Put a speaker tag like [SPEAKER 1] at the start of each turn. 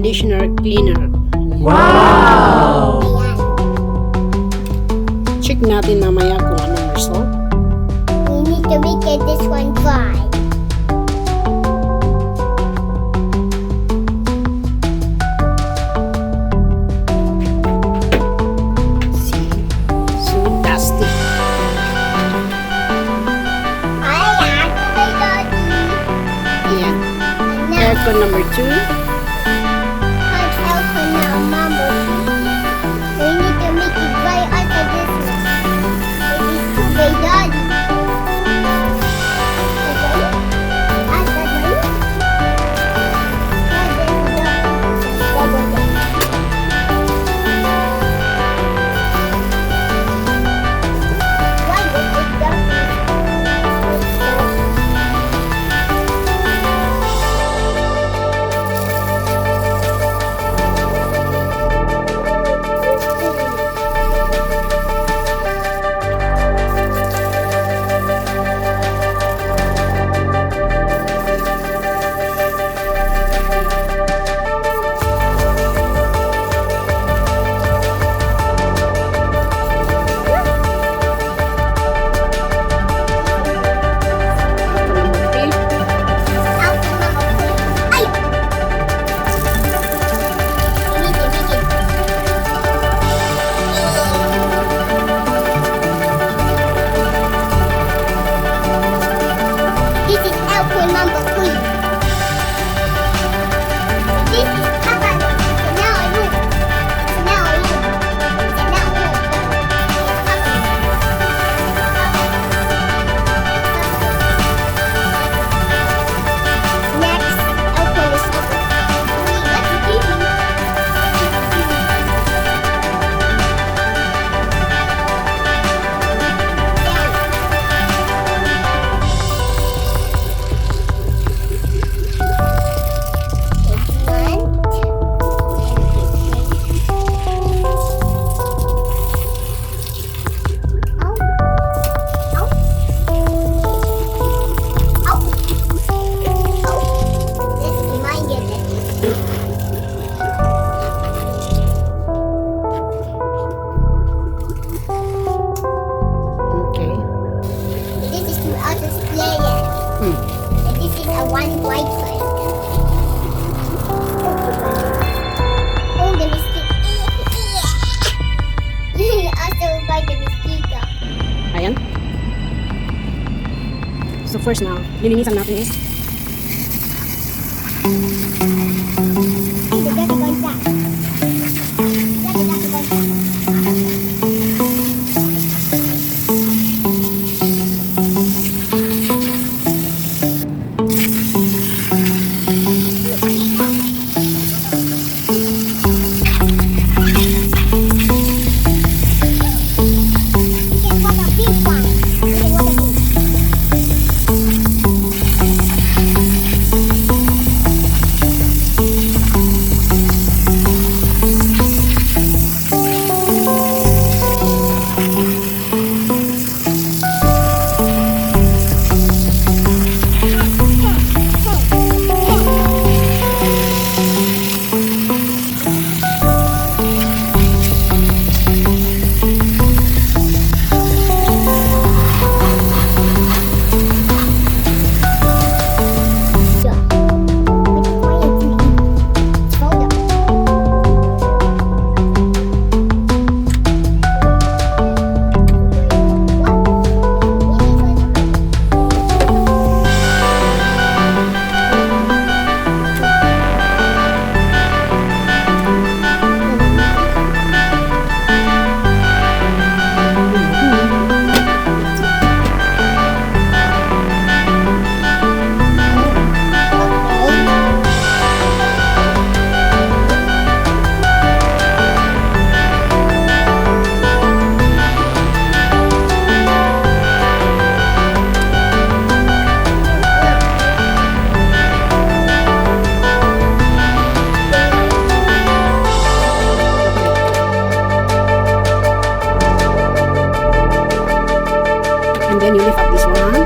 [SPEAKER 1] conditioner cleaner.
[SPEAKER 2] Wow!
[SPEAKER 1] Check natin mamaya kung anong result.
[SPEAKER 2] We need to make it this one dry.
[SPEAKER 1] See? So dusty. Ayan. Aircon number 2.
[SPEAKER 2] We need to make it dry after this one. It is too very dirty.
[SPEAKER 1] Okay.
[SPEAKER 2] This is the other layer. And this is a one white side. Oh, the mosquito. You also buy the mosquito.
[SPEAKER 1] Ayan. So first na, lilinisan natin eh.
[SPEAKER 2] Ay, dati konsa. Dati konsa.
[SPEAKER 1] And then you lift up this one.